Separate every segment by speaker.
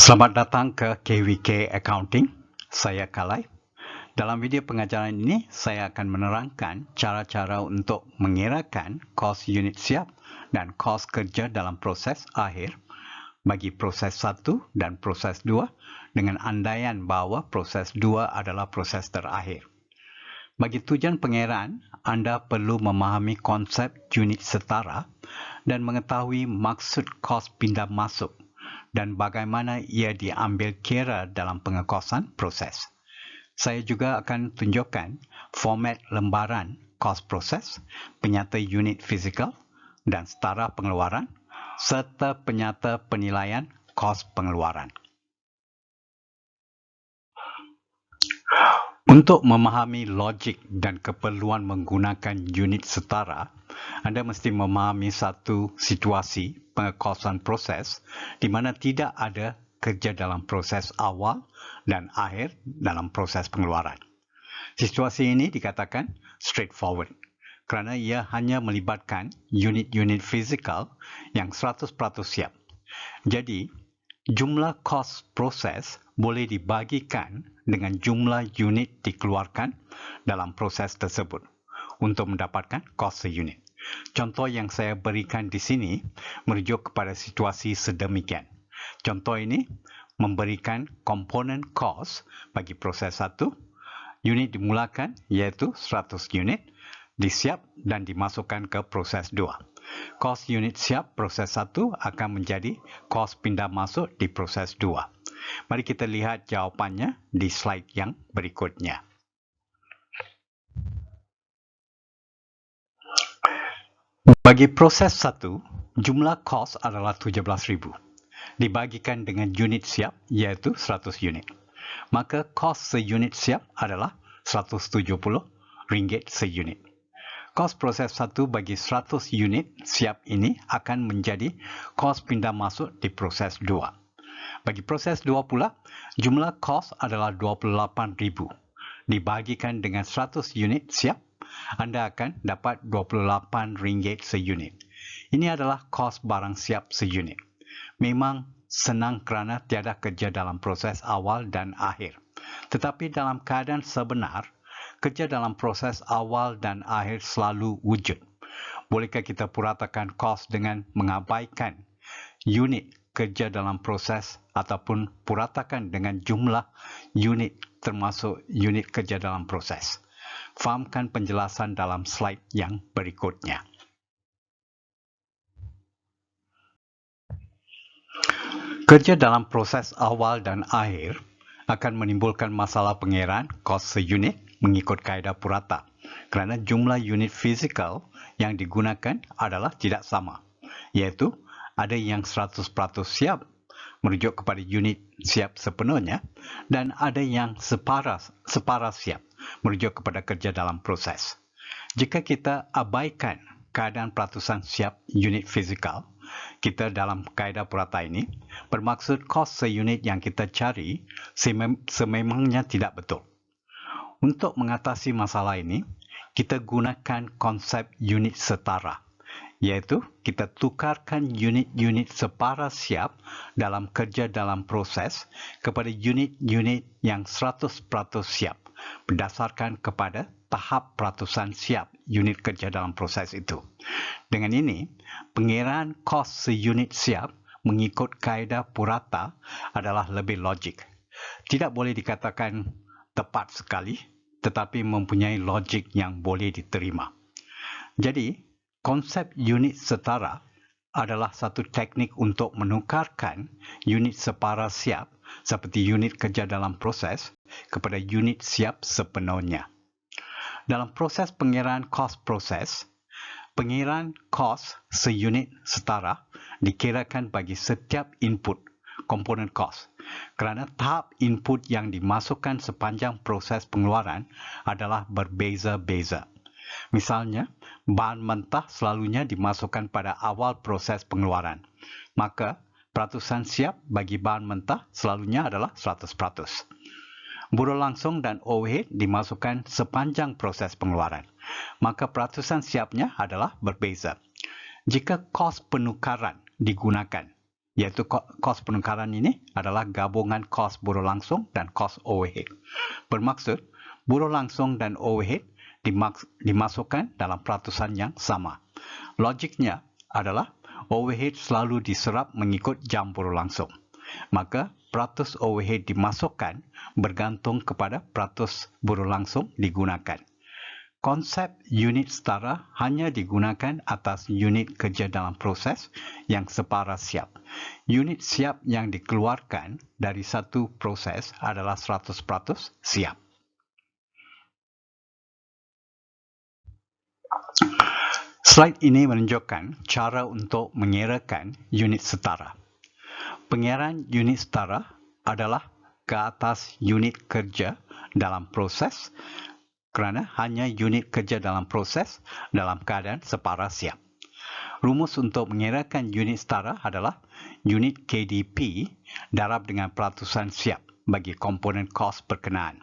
Speaker 1: Selamat datang ke KVK Accounting. Saya Kalai. Dalam video pengajaran ini, saya akan menerangkan cara-cara untuk mengirakan kos unit siap dan kos kerja dalam proses akhir bagi proses 1 dan proses 2 dengan andaian bahawa proses 2 adalah proses terakhir. Bagi tujuan pengiraan, anda perlu memahami konsep unit setara dan mengetahui maksud kos pindah masuk dan bagaimana ia diambil kira dalam pengekosan proses. Saya juga akan tunjukkan format lembaran kos proses, penyata unit fizikal dan setara pengeluaran serta penyata penilaian kos pengeluaran. Untuk memahami logik dan keperluan menggunakan unit setara, anda mesti memahami satu situasi pengekosan proses di mana tidak ada kerja dalam proses awal dan akhir dalam proses pengeluaran. Situasi ini dikatakan straightforward kerana ia hanya melibatkan unit-unit fizikal yang 100% siap. Jadi, jumlah kos proses boleh dibagikan dengan jumlah unit dikeluarkan dalam proses tersebut untuk mendapatkan kos seunit. Contoh yang saya berikan di sini merujuk kepada situasi sedemikian. Contoh ini memberikan komponen kos bagi proses 1, unit dimulakan iaitu 100 unit, disiap dan dimasukkan ke proses 2. Kos unit siap proses 1 akan menjadi kos pindah masuk di proses 2. Mari kita lihat jawapannya di slide yang berikutnya. Bagi proses 1, jumlah kos adalah 17,000. Dibagikan dengan unit siap iaitu 100 unit. Maka kos seunit siap adalah RM170 seunit. Kos proses 1 bagi 100 unit siap ini akan menjadi kos pindah masuk di proses 2. Bagi proses 2 pula, jumlah kos adalah RM28,000. Dibagikan dengan 100 unit siap, anda akan dapat RM28 seunit. Ini adalah kos barang siap seunit. Memang senang kerana tiada kerja dalam proses awal dan akhir. Tetapi dalam keadaan sebenar, kerja dalam proses awal dan akhir selalu wujud. Bolehkah kita puratakan kos dengan mengabaikan unit kerja dalam proses ataupun puratakan dengan jumlah unit termasuk unit kerja dalam proses? Fahamkan penjelasan dalam slide yang berikutnya. Kerja dalam proses awal dan akhir akan menimbulkan masalah pengiraan kos seunit mengikut kaedah purata kerana jumlah unit fizikal yang digunakan adalah tidak sama, iaitu ada yang 100% siap merujuk kepada unit siap sepenuhnya dan ada yang separa siap merujuk kepada kerja dalam proses. Jika kita abaikan keadaan peratusan siap unit fizikal, kita dalam kaedah purata ini bermaksud kos seunit yang kita cari sememangnya tidak betul. Untuk mengatasi masalah ini, kita gunakan konsep unit setara, iaitu kita tukarkan unit-unit separa siap dalam kerja dalam proses kepada unit-unit yang 100% siap berdasarkan kepada tahap peratusan siap unit kerja dalam proses itu. Dengan ini, pengiraan kos seunit siap mengikut kaedah purata adalah lebih logik. Tidak boleh dikatakan tepat sekali, tetapi mempunyai logik yang boleh diterima. Jadi, konsep unit setara adalah satu teknik untuk menukarkan unit separa siap seperti unit kerja dalam proses kepada unit siap sepenuhnya. Dalam proses pengiraan kos proses, pengiraan kos seunit setara dikirakan bagi setiap input komponen kos kerana tahap input yang dimasukkan sepanjang proses pengeluaran adalah berbeza-beza. Misalnya, bahan mentah selalunya dimasukkan pada awal proses pengeluaran. Maka, peratusan siap bagi bahan mentah selalunya adalah 100%. Buruh langsung dan overhead dimasukkan sepanjang proses pengeluaran. Maka peratusan siapnya adalah berbeza. Jika kos penukaran digunakan, iaitu kos penukaran ini adalah gabungan kos buruh langsung dan kos overhead. Bermaksud, buruh langsung dan overhead dimasukkan dalam peratusan yang sama. Logiknya adalah overhead selalu diserap mengikut jam buruh langsung. Maka peratus overhead dimasukkan bergantung kepada peratus buruh langsung digunakan. Konsep unit setara hanya digunakan atas unit kerja dalam proses yang separa siap. Unit siap yang dikeluarkan dari satu proses adalah 100% siap. Slide ini menunjukkan cara untuk mengirakan unit setara. Pengiran unit setara adalah ke atas unit kerja dalam proses kerana hanya unit kerja dalam proses dalam keadaan separa siap. Rumus untuk mengirakan unit setara adalah unit KDP darab dengan peratusan siap bagi komponen kos berkenaan.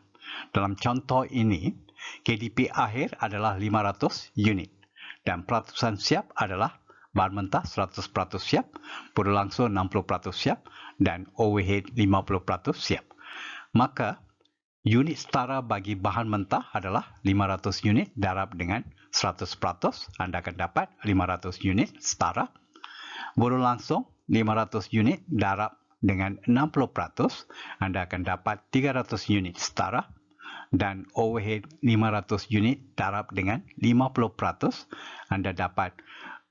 Speaker 1: Dalam contoh ini, KDP akhir adalah 500 unit dan peratusan siap adalah bahan mentah 100% siap, buruh langsung 60% siap dan overhead 50% siap. Maka unit setara bagi bahan mentah adalah 500 unit darab dengan 100%, anda akan dapat 500 unit setara. Buruh langsung 500 unit darab dengan 60%, anda akan dapat 300 unit setara. Dan overhead 500 unit darab dengan 50%, anda dapat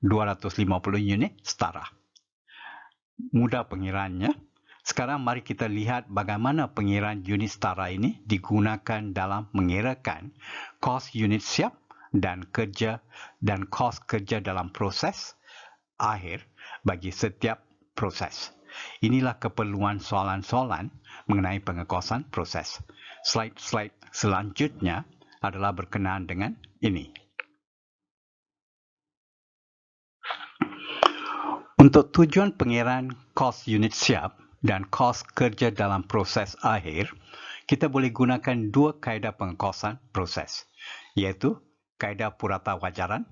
Speaker 1: 250 unit setara. Mudah pengiraannya. Sekarang mari kita lihat bagaimana pengiraan unit setara ini digunakan dalam mengirakan kos unit siap dan kos kerja dalam proses akhir bagi setiap proses. Inilah keperluan soalan-soalan mengenai pengekosan proses. Slide-slide selanjutnya adalah berkenaan dengan ini. Untuk tujuan pengiraan kos unit siap dan kos kerja dalam proses akhir, kita boleh gunakan dua kaedah pengekosan proses, iaitu kaedah purata wajaran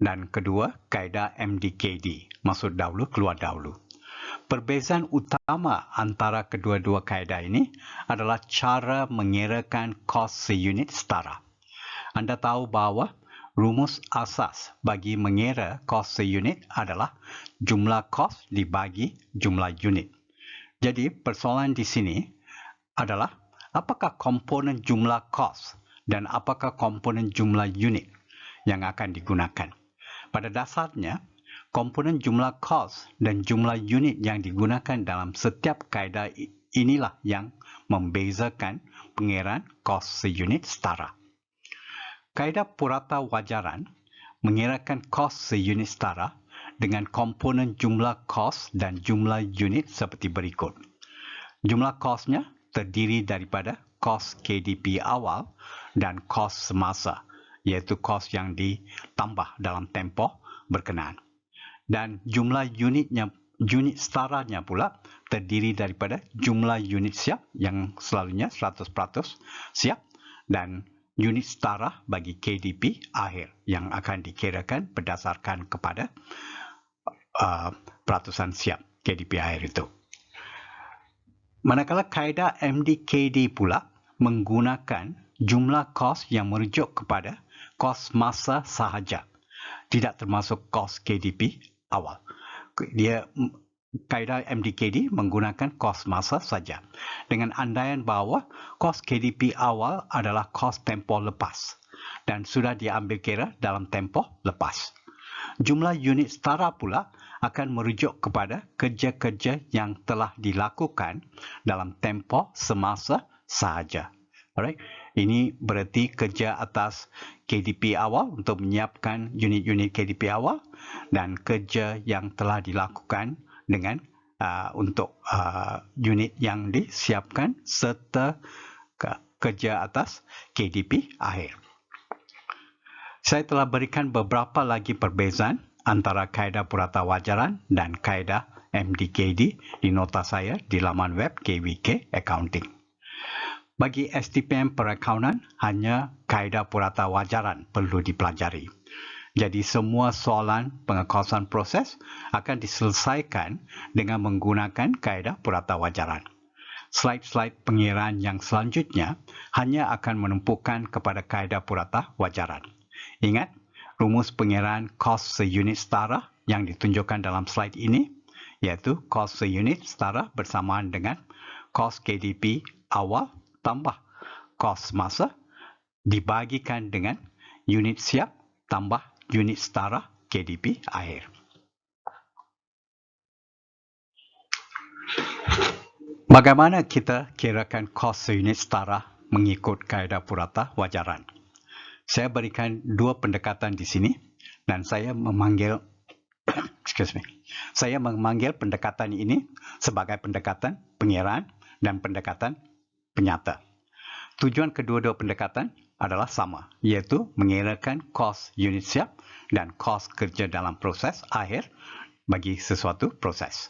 Speaker 1: dan kedua kaedah MDKD, maksud dahulu keluar dahulu. Perbezaan utama antara kedua-dua kaedah ini adalah cara mengirakan kos seunit setara. Anda tahu bahawa rumus asas bagi mengira kos seunit adalah jumlah kos dibagi jumlah unit. Jadi persoalan di sini adalah apakah komponen jumlah kos dan apakah komponen jumlah unit yang akan digunakan. Pada dasarnya, komponen jumlah kos dan jumlah unit yang digunakan dalam setiap kaedah inilah yang membezakan pengiraan kos seunit setara. Kaedah purata wajaran mengirakan kos seunit setara dengan komponen jumlah kos dan jumlah unit seperti berikut. Jumlah kosnya terdiri daripada kos KDP awal dan kos semasa, iaitu kos yang ditambah dalam tempoh berkenaan. Dan jumlah unit setaranya pula terdiri daripada jumlah unit siap yang selalunya 100% siap dan unit setara bagi KDP akhir yang akan dikirakan berdasarkan kepada peratusan siap KDP akhir itu. Manakala kaedah MDKD pula menggunakan jumlah kos yang merujuk kepada kos masa sahaja, tidak termasuk kos KDP awal. Kaedah MDKD menggunakan kos masa saja dengan andaian bahawa kos KDP awal adalah kos tempoh lepas dan sudah diambil kira dalam tempoh lepas. Jumlah unit setara pula akan merujuk kepada kerja-kerja yang telah dilakukan dalam tempoh semasa sahaja. Alright. Ini berarti kerja atas KDP awal untuk menyiapkan unit-unit KDP awal dan kerja yang telah dilakukan dengan untuk unit yang disiapkan serta kerja atas KDP akhir. Saya telah berikan beberapa lagi perbezaan antara kaedah purata wajaran dan kaedah MDKD di nota saya di laman web KWK Accounting. Bagi STPM perakaunan, hanya kaedah purata wajaran perlu dipelajari. Jadi semua soalan pengekosan proses akan diselesaikan dengan menggunakan kaedah purata wajaran. Slide-slide pengiraan yang selanjutnya hanya akan menumpukan kepada kaedah purata wajaran. Ingat, rumus pengiraan kos seunit setara yang ditunjukkan dalam slide ini, iaitu kos seunit setara bersamaan dengan kos KDP awal tambah kos masa dibagikan dengan unit siap tambah unit setara KDP akhir. Bagaimana kita kirakan kos seunit setara mengikut kaedah purata wajaran? Saya berikan dua pendekatan di sini dan saya memanggil pendekatan ini sebagai pendekatan pengiraan dan pendekatan penyata. Tujuan kedua-dua pendekatan adalah sama, iaitu mengirakan kos unit siap dan kos kerja dalam proses akhir bagi sesuatu proses.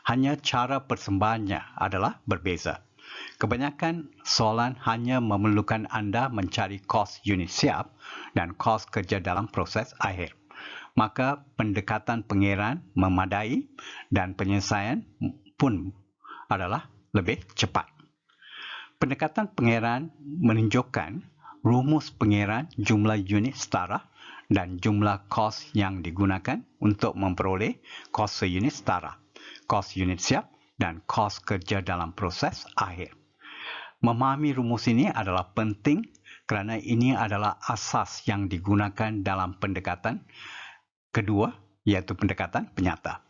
Speaker 1: Hanya cara persembahannya adalah berbeza. Kebanyakan soalan hanya memerlukan anda mencari kos unit siap dan kos kerja dalam proses akhir. Maka pendekatan pengiraan memadai dan penyelesaian pun adalah lebih cepat. Pendekatan pengiraan menunjukkan rumus pengiraan jumlah unit setara dan jumlah kos yang digunakan untuk memperoleh kos seunit setara, kos unit siap dan kos kerja dalam proses akhir. Memahami rumus ini adalah penting kerana ini adalah asas yang digunakan dalam pendekatan kedua, iaitu pendekatan penyata.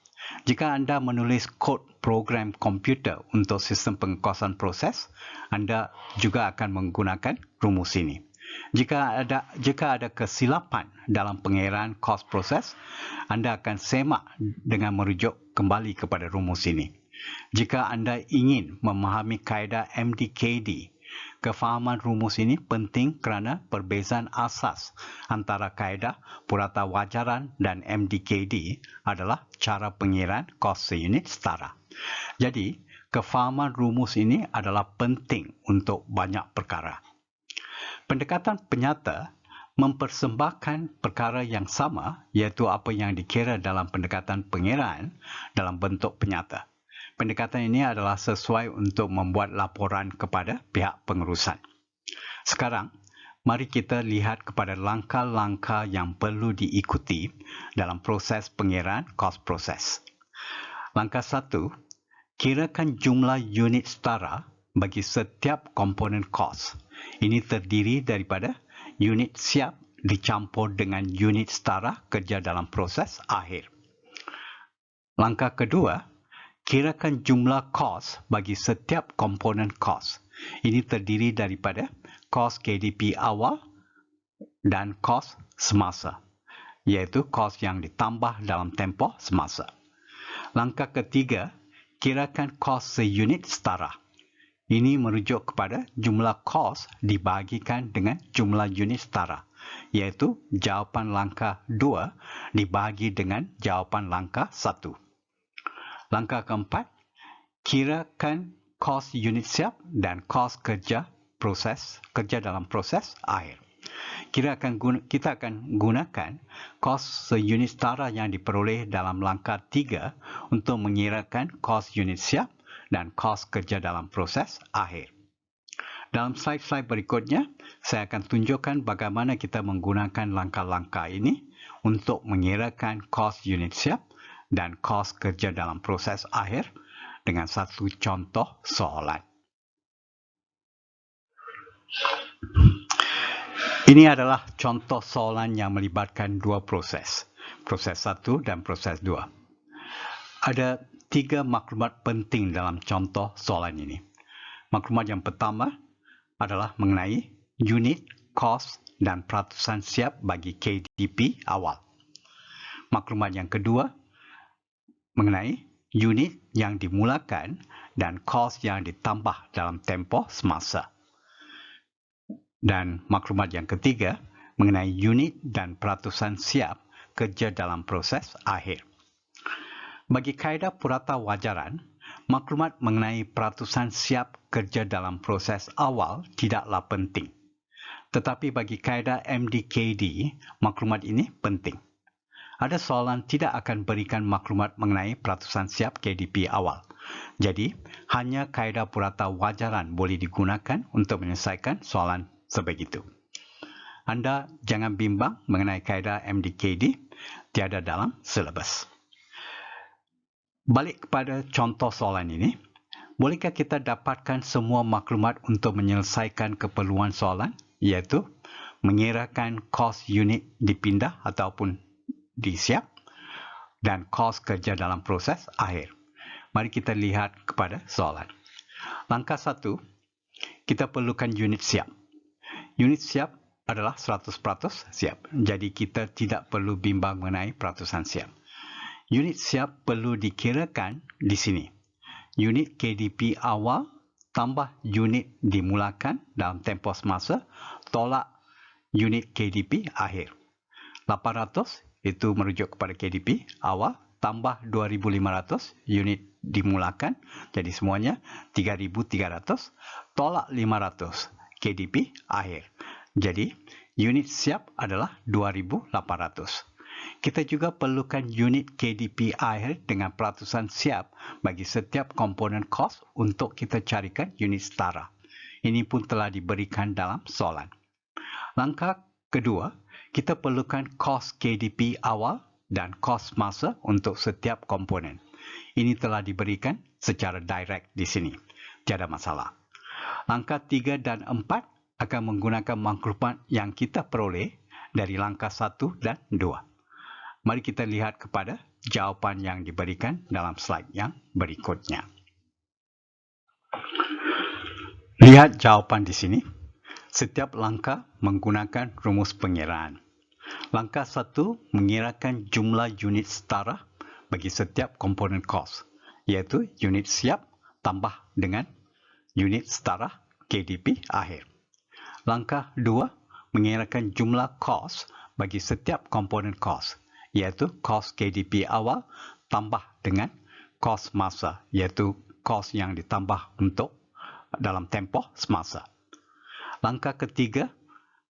Speaker 1: Jika anda menulis kod program komputer untuk sistem pengekosan proses, anda juga akan menggunakan rumus ini. Jika ada kesilapan dalam pengiraan kos proses, anda akan semak dengan merujuk kembali kepada rumus ini. Jika anda ingin memahami kaedah MDKD, kefahaman rumus ini penting kerana perbezaan asas antara kaedah purata wajaran dan MDKD adalah cara pengiraan kos seunit setara. Jadi, kefahaman rumus ini adalah penting untuk banyak perkara. Pendekatan penyata mempersembahkan perkara yang sama, iaitu apa yang dikira dalam pendekatan pengiraan dalam bentuk penyata. Pendekatan ini adalah sesuai untuk membuat laporan kepada pihak pengurusan. Sekarang, mari kita lihat kepada langkah-langkah yang perlu diikuti dalam proses pengiraan kos proses. Langkah 1, kirakan jumlah unit setara bagi setiap komponen kos. Ini terdiri daripada unit siap dicampur dengan unit setara kerja dalam proses akhir. Langkah kedua, kirakan jumlah kos bagi setiap komponen kos. Ini terdiri daripada kos KDP awal dan kos semasa, iaitu kos yang ditambah dalam tempoh semasa. Langkah ketiga, kirakan kos seunit setara. Ini merujuk kepada jumlah kos dibahagikan dengan jumlah unit setara, iaitu jawapan langkah 2 dibahagi dengan jawapan langkah 1. Langkah keempat, kirakan kos unit siap dan kos kerja dalam proses akhir. Kita akan gunakan kos seunit setara yang diperoleh dalam langkah 3 untuk mengirakan kos unit siap dan kos kerja dalam proses akhir. Dalam slide-slide berikutnya, saya akan tunjukkan bagaimana kita menggunakan langkah-langkah ini untuk mengirakan kos unit siap dan kos kerja dalam proses akhir dengan satu contoh soalan. Ini adalah contoh soalan yang melibatkan dua proses, proses 1 dan proses 2. Ada 3 maklumat penting dalam contoh soalan ini. Maklumat yang pertama adalah mengenai unit, kos dan peratusan siap bagi KDP awal. Maklumat yang kedua mengenai unit yang dimulakan dan kos yang ditambah dalam tempoh semasa. Dan maklumat yang ketiga mengenai unit dan peratusan siap kerja dalam proses akhir. Bagi kaedah purata wajaran, maklumat mengenai peratusan siap kerja dalam proses awal tidaklah penting. Tetapi bagi kaedah MDKD, maklumat ini penting. Ada soalan tidak akan berikan maklumat mengenai peratusan siap KDP awal. Jadi, hanya kaedah purata wajaran boleh digunakan untuk menyelesaikan soalan sebegitu. Anda jangan bimbang mengenai kaedah MDKD, tiada dalam silabus. Balik kepada contoh soalan ini, bolehkah kita dapatkan semua maklumat untuk menyelesaikan keperluan soalan, iaitu mengirakan kos unit dipindah ataupun disiap dan kos kerja dalam proses akhir. Mari kita lihat kepada soalan. Langkah 1, kita perlukan unit siap. Unit siap adalah 100% siap. Jadi kita tidak perlu bimbang mengenai peratusan siap. Unit siap perlu dikirakan di sini. Unit KDP awal tambah unit dimulakan dalam tempoh semasa tolak unit KDP akhir. 800 itu merujuk kepada KDP awal tambah 2,500 unit dimulakan, jadi semuanya 3,300 tolak 500 KDP akhir. Jadi unit siap adalah 2,800. Kita juga perlukan unit KDP akhir dengan peratusan siap bagi setiap komponen kos untuk kita carikan unit setara. Ini pun telah diberikan dalam soalan. Langkah kedua, kita perlukan kos KDP awal dan kos masa untuk setiap komponen. Ini telah diberikan secara direct di sini. Tiada masalah. Langkah 3 dan 4 akan menggunakan maklumat yang kita peroleh dari langkah 1 dan 2. Mari kita lihat kepada jawapan yang diberikan dalam slide yang berikutnya. Lihat jawapan di sini. Setiap langkah menggunakan rumus pengiraan. Langkah 1 mengirakan jumlah unit setara bagi setiap komponen kos, iaitu unit siap tambah dengan unit setara KDP akhir. Langkah 2 mengirakan jumlah kos bagi setiap komponen kos, iaitu kos KDP awal tambah dengan kos masa, iaitu kos yang ditambah untuk dalam tempoh semasa. Langkah ketiga,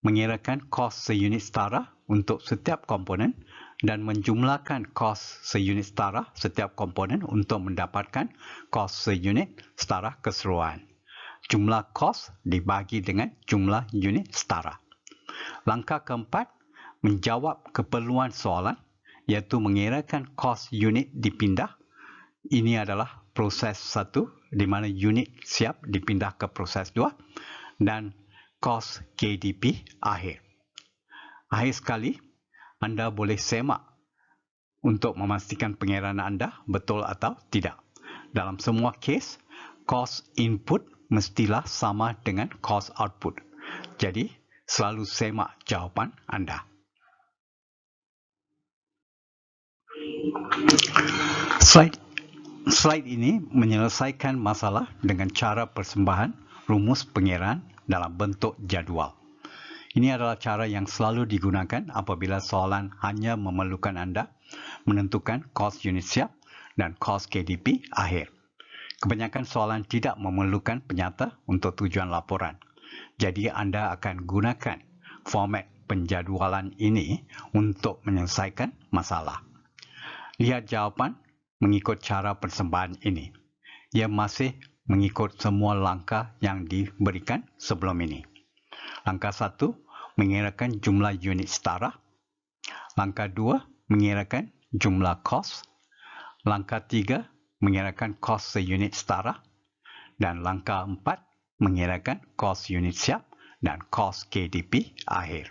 Speaker 1: mengirakan kos seunit setara untuk setiap komponen dan menjumlahkan kos seunit setara setiap komponen untuk mendapatkan kos seunit setara keseluruhan. Jumlah kos dibagi dengan jumlah unit setara. Langkah keempat, menjawab keperluan soalan, iaitu mengirakan kos unit dipindah. Ini adalah proses 1 di mana unit siap dipindah ke proses 2 dan kos KDP akhir. Akhir sekali, anda boleh semak untuk memastikan pengiraan anda betul atau tidak. Dalam semua kes, kos input mestilah sama dengan kos output. Jadi, selalu semak jawapan anda. Slide ini menyelesaikan masalah dengan cara persembahan rumus pengiraan dalam bentuk jadual. Ini adalah cara yang selalu digunakan apabila soalan hanya memerlukan anda menentukan kos unit siap dan kos KDP akhir. Kebanyakan soalan tidak memerlukan penyata untuk tujuan laporan. Jadi anda akan gunakan format penjadualan ini untuk menyelesaikan masalah. Lihat jawapan mengikut cara persembahan ini. Ia masih mengikut semua langkah yang diberikan sebelum ini. Langkah 1, mengirakan jumlah unit setara. Langkah 2, mengirakan jumlah kos. Langkah 3, mengirakan kos seunit setara. Dan langkah 4, mengirakan kos unit siap dan kos KDP akhir.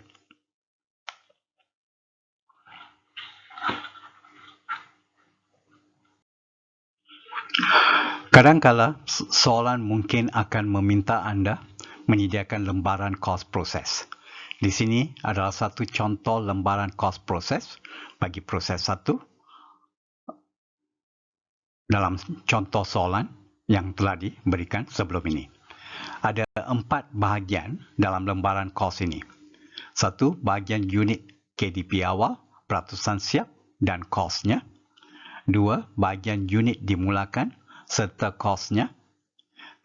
Speaker 1: Kadangkala soalan mungkin akan meminta anda menyediakan lembaran kos proses. Di sini adalah satu contoh lembaran kos proses bagi proses 1 dalam contoh soalan yang telah diberikan sebelum ini. Ada 4 bahagian dalam lembaran kos ini. 1, bahagian unit KDP awal, peratusan siap dan kosnya. 2, bahagian unit dimulakan serta kosnya.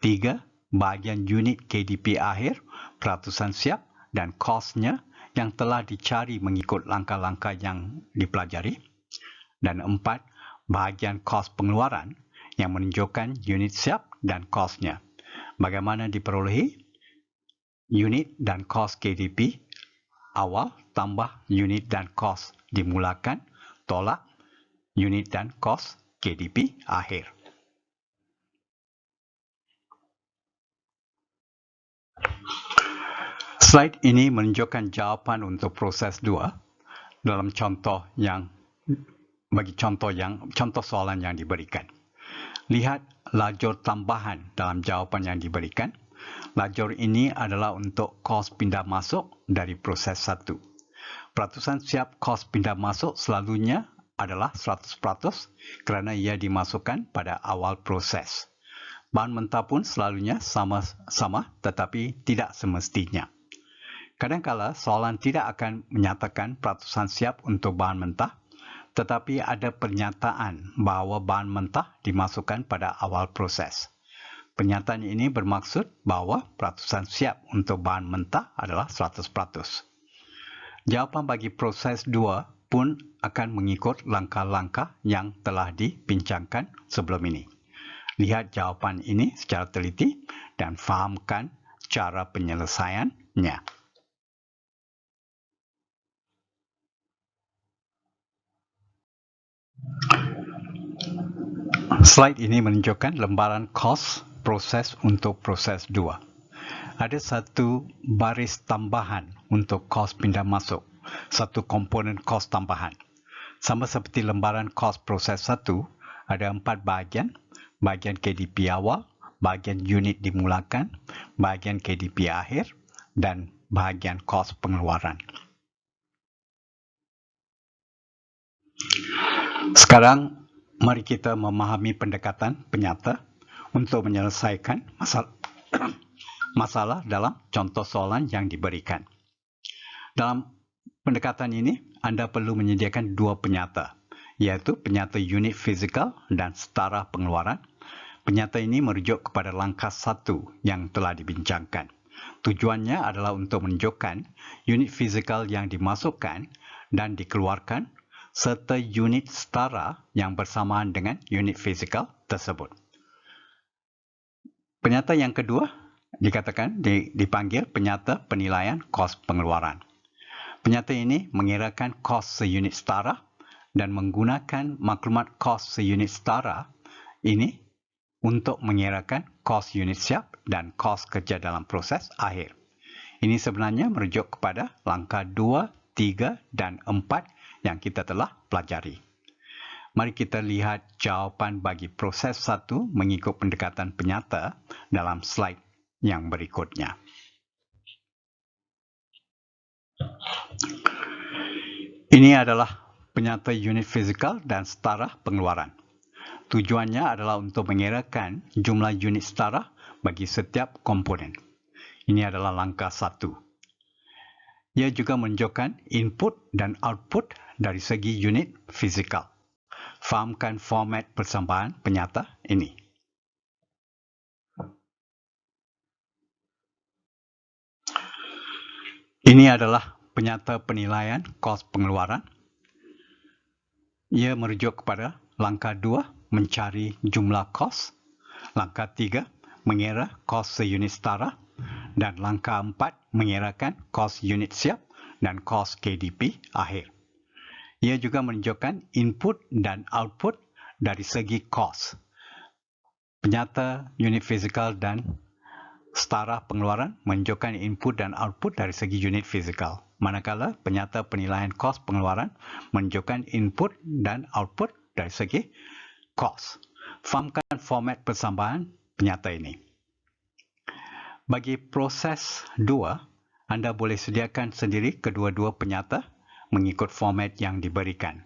Speaker 1: 3, bahagian unit KDP akhir, peratusan siap dan kosnya yang telah dicari mengikut langkah-langkah yang dipelajari. Dan 4, bahagian kos pengeluaran yang menunjukkan unit siap dan kosnya. Bagaimana diperolehi? Unit dan kos KDP awal tambah unit dan kos dimulakan tolak unit dan kos KDP akhir. Slide ini menunjukkan jawapan untuk proses 2 dalam contoh soalan yang diberikan. Lihat lajur tambahan dalam jawapan yang diberikan. Lajur ini adalah untuk kos pindah masuk dari proses 1. Peratusan siap kos pindah masuk selalunya adalah 100% kerana ia dimasukkan pada awal proses. Bahan mentah pun selalunya sama tetapi tidak semestinya. Kadangkala soalan tidak akan menyatakan peratusan siap untuk bahan mentah, tetapi ada pernyataan bahawa bahan mentah dimasukkan pada awal proses. Pernyataan ini bermaksud bahawa peratusan siap untuk bahan mentah adalah 100%. Jawapan bagi proses 2 pun akan mengikut langkah-langkah yang telah dibincangkan sebelum ini. Lihat jawapan ini secara teliti dan fahamkan cara penyelesaiannya. Slide ini menunjukkan lembaran kos proses untuk proses 2. Ada satu baris tambahan untuk kos pindah masuk, satu komponen kos tambahan. Sama seperti lembaran kos proses 1, ada 4 bahagian, bahagian KDP awal, bahagian unit dimulakan, bahagian KDP akhir, dan bahagian kos pengeluaran. Sekarang, mari kita memahami pendekatan penyata untuk menyelesaikan masalah dalam contoh soalan yang diberikan. Dalam pendekatan ini, anda perlu menyediakan 2 penyata, iaitu penyata unit fizikal dan setara pengeluaran. Penyata ini merujuk kepada langkah 1 yang telah dibincangkan. Tujuannya adalah untuk menunjukkan unit fizikal yang dimasukkan dan dikeluarkan serta unit setara yang bersamaan dengan unit fizikal tersebut. Penyata yang kedua dipanggil penyata penilaian kos pengeluaran. Penyata ini mengirakan kos seunit setara dan menggunakan maklumat kos seunit setara ini untuk mengirakan kos unit siap dan kos kerja dalam proses akhir. Ini sebenarnya merujuk kepada langkah 2, 3 dan 4 yang kita telah pelajari. Mari kita lihat jawapan bagi proses 1 mengikut pendekatan penyata dalam slide yang berikutnya. Ini adalah penyata unit fizikal dan setara pengeluaran. Tujuannya adalah untuk mengirakan jumlah unit setara bagi setiap komponen. Ini adalah langkah 1. Ia juga menunjukkan input dan output dari segi unit fizikal. Fahamkan format persembahan penyata ini. Ini adalah penyata penilaian kos pengeluaran. Ia merujuk kepada langkah 2, mencari jumlah kos. Langkah 3, mengira kos seunit setara. Dan langkah 4, mengirakan kos unit siap dan kos KDP akhir. Ia juga menunjukkan input dan output dari segi kos. Penyata unit fizikal dan setara pengeluaran menunjukkan input dan output dari segi unit fizikal. Manakala penyata penilaian kos pengeluaran menunjukkan input dan output dari segi kos. Fahamkan format persambahan penyata ini. Bagi proses 2, anda boleh sediakan sendiri kedua-dua penyata mengikut format yang diberikan.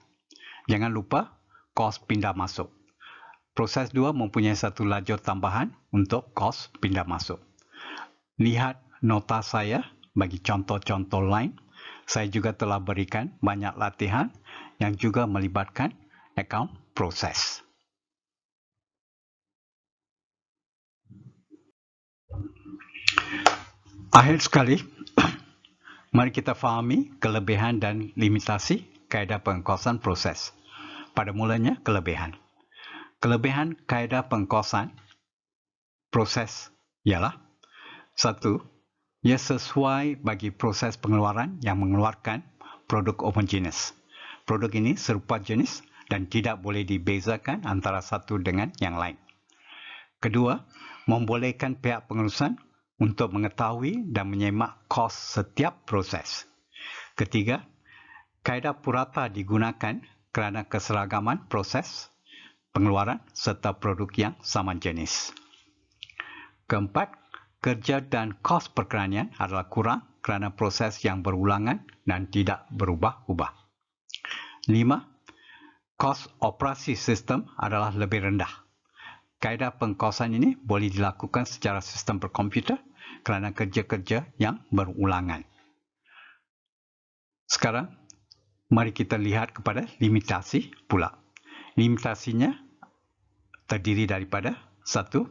Speaker 1: Jangan lupa kos pindah masuk. Proses 2 mempunyai satu lajur tambahan untuk kos pindah masuk. Lihat nota saya bagi contoh-contoh lain. Saya juga telah berikan banyak latihan yang juga melibatkan akaun proses. Akhir sekali, Mari kita fahami kelebihan dan limitasi kaedah pengkosan proses. Pada mulanya, kelebihan. Kelebihan kaedah pengkosan proses ialah 1. Ia sesuai bagi proses pengeluaran yang mengeluarkan produk homogeneous. Produk ini serupa jenis dan tidak boleh dibezakan antara satu dengan yang lain. Kedua, membolehkan pihak pengurusan untuk mengetahui dan menyemak kos setiap proses. Ketiga, kaedah purata digunakan kerana keseragaman proses pengeluaran serta produk yang sama jenis. Keempat, kerja dan kos perkeranian adalah kurang kerana proses yang berulangan dan tidak berubah-ubah. 5. Kos operasi sistem adalah lebih rendah. Kaedah pengkosan ini boleh dilakukan secara sistem berkomputer kerana kerja-kerja yang berulangan. Sekarang, mari kita lihat kepada limitasi pula. Limitasinya terdiri daripada 1.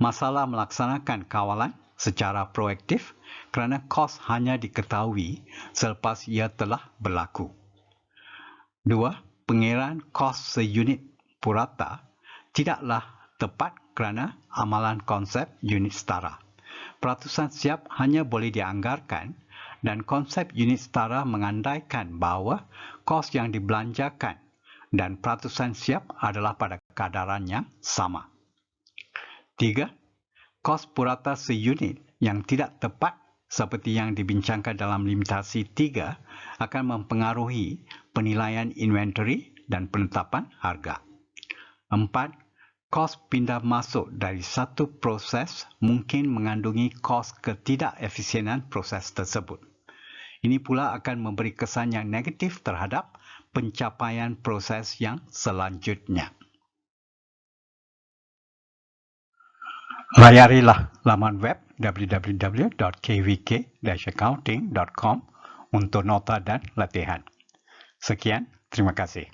Speaker 1: Masalah melaksanakan kawalan secara proaktif kerana kos hanya diketahui selepas ia telah berlaku. 2. Pengiraan kos seunit purata tidaklah tepat kerana amalan konsep unit setara. Peratusan siap hanya boleh dianggarkan dan konsep unit setara mengandaikan bahawa kos yang dibelanjakan dan peratusan siap adalah pada kadaran yang sama. 3. Kos purata seunit yang tidak tepat seperti yang dibincangkan dalam limitasi 3 akan mempengaruhi penilaian inventory dan penetapan harga. 4. Kos pindah masuk dari satu proses mungkin mengandungi kos ketidakefisienan proses tersebut. Ini pula akan memberi kesan yang negatif terhadap pencapaian proses yang selanjutnya. Layarilah laman web www.kvk-accounting.com untuk nota dan latihan. Sekian, terima kasih.